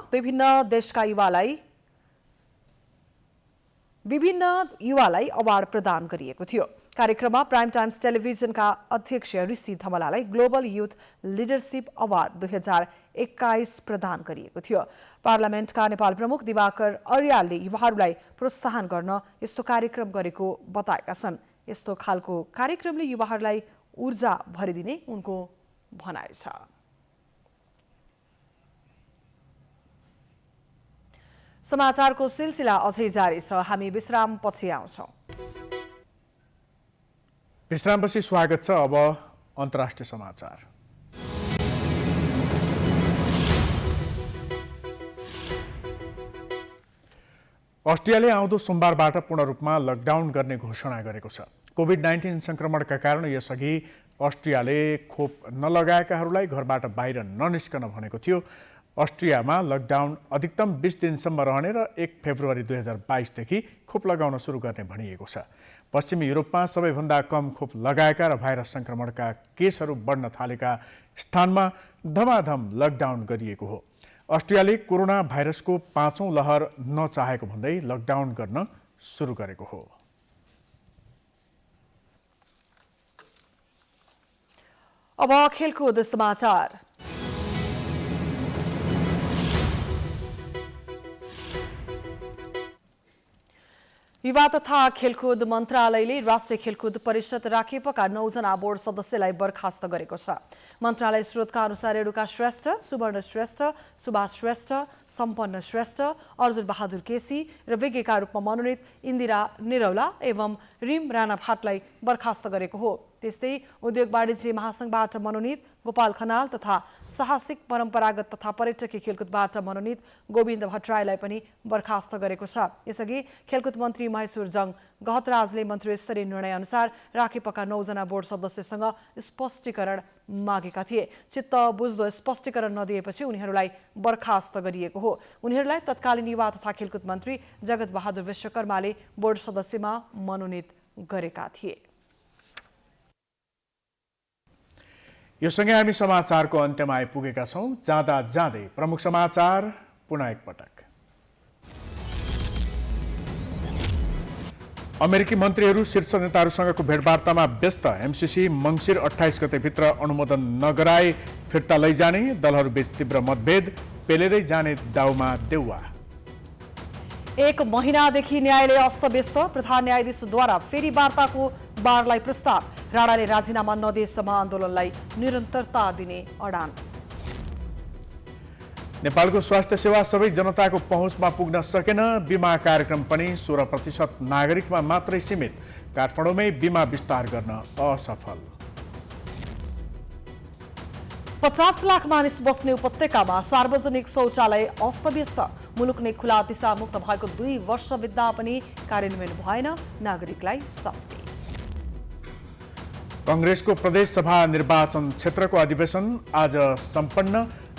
विभिन्न युवालाई अवार्ड प्रदान गरिएको थियो। कार्यक्रममा प्राइम टाइम्स टेलिभिजनका अध्यक्ष ऋषि धमलालाई ग्लोबल युथ लिडरसिप अवार्ड 2021 प्रदान गरिएको थियो। पार्लियामेन्टका नेपाल प्रमुख दिवाकर अर्यालले युवाहरूलाई प्रोत्साहन गर्न यस्तो कार्यक्रम गरेको बताएका छन्। यस्तो खालको कार्यक्रमले युवाहरूलाई ऊर्जा भरिदिने उनको भनाइ छ। समाचारको सिलसिला अझै जारी छ। हामी विश्रामपछि आउँछौँ। विश्रामपछि स्वागत छ। अब अन्तर्राष्ट्रिय समाचार। अस्ट्रेलियाले आउँदो सोमबारबाट पूर्ण रूपमा लकडाउन गर्ने घोषणा गरेको छ। कोभिड-19 संक्रमणका कारण यसअघि अस्ट्रियाले खोप नलगाएकाहरूलाई घरबाट बाहिर ननिस्कन भनेको थियो। अस्ट्रियामा लकडाउन अधिकतम 20 दिनसम्म रहने र 1 फेब्रुअरी 2022 देखि खोप लगाउन सुरु गर्ने भनिएको छ। पश्चिमी युरोपमा सबैभन्दा कम खोप लगाएका र भाइरस संक्रमणका केसहरू बढ्न थालेका स्थानमा धमाधम लकडाउन गरिएको हो। अस्ट्रियाले कोरोना भाइरसको 5औं लहर नचाहेको भन्दै लकडाउन गर्न सुरु गरेको हो। अब खेलकुद समाचार। युवा तथा खेलकुद मन्त्रालयले राष्ट्रिय खेलकुद परिषद राखेपका 9 जना बोर्ड सदस्यलाई बर्खास्त गरेको छ। मन्त्रालय स्रोतका अनुसार रेणुका श्रेष्ठ, सुवर्ण श्रेष्ठ, सुभाष श्रेष्ठ, सम्पन्न श्रेष्ठ, अर्जुन बहादुर केसी र विज्ञका रूपमा मनोनित इन्दिरा निरौला एवं रिम राणा भाटलाई बर्खास्त गरेको हो। त्यस्तै उद्योग वाणिज्य महासंघबाट मनोनित गोपाल खनाल तथा साहसिक परम्परागत तथा पर्यटकीय खेलकुदबाट मनोनित गोविन्द भट्टराईलाई पनि बर्खास्त गरेको छ। यसअघि खेलकुद मन्त्री महेश्वर जङ गहतराजले मन्त्रीस्तरीय निर्णय अनुसार राखेपका 9 जना बोर्ड सदस्यसँग स्पष्टीकरण मागेका थिए। चित्त बुझ्दो स्पष्टीकरण नदिएपछि उनीहरूलाई बर्खास्त गरिएको हो। उनीहरूलाई तत्कालीन युवा तथा खेलकुद मन्त्री जगत बहादुर विश्वकर्माले बोर्ड सदस्यमा मनोनित गरेका थिए। यो सँगै हामी समाचारको अन्त्यमा आइपुगेका छौं। जाँदा जाँदै प्रमुख समाचार पुनः एकपटक। अमेरिकी मन्त्रीहरू शीर्ष नेताहरूसँगको भेटवार्तामा व्यस्त। एमसीसी मङ्सिर 28 गतेभित्र अनुमोदन नगराए फिर्ता लैजाने, दलहरूबीच तीव्र मतभेद, पेलेरै जाने दाउमा देउवा। 1 महिनादेखि न्यायालय अस्तव्यस्त। प्रधान न्यायाधीशद्वारा फेरि वार्ताको बारलाई प्रस्ताव। राणाले राजीनामा नदिएसम्म आन्दोलनलाई निरन्तरता दिने अडान। नेपालको स्वास्थ्य सेवा सबै जनताको पहुँचमा पुग्न सकेन। बीमा कार्यक्रम पनि 16% नागरिकमा मात्रै सीमित। काठमाडौँमै बीमा विस्तार गर्न असफल। 50 लाख मानिस बस्ने उपत्यकामा सार्वजनिक शौचालय अस्तव्यस्त। मुलुक नै खुला दिशामुक्त भएको 2 वर्ष बित्दा पनि कार्यान्वयन भएन। नागरिकलाई शास्ति। कांग्रेसको प्रदेश सभा निर्वाचन क्षेत्रको अधिवेशन आज सम्पन्न।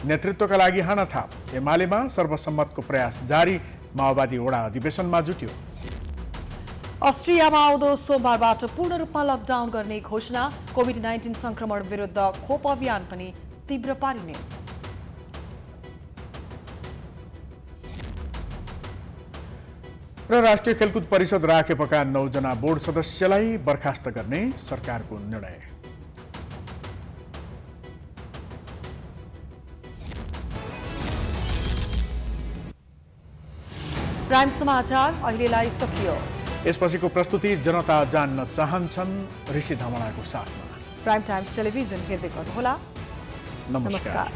नेतृत्वका लागि हानाथाप। एमालेमा सर्वसम्मतको प्रयास जारी। माओवादी वडा अधिवेशनमा जुट्यो। अस्ट्रियामा आउँदो सोमबारबाट पूर्ण रूपमा लकडाउन गर्ने घोषणा। कोभिड-19 संक्रमण विरुद्ध खोप अभियान पनि तीव्र पारिने। र राष्ट्रिय खेलकुद परिषद राखेपका 9 जना बोर्ड सदस्यलाई बर्खास्त गर्ने सरकारको निर्णय। प्राइम समाचार अहिलेलाई सकियो। यसपछिको प्रस्तुति जनता जान्न चाहन्छन् ऋषि धमलाको साथमा। प्राइम टाइम्स टेलिभिजन हेर्दै गर्नुहोला। नमस्कार।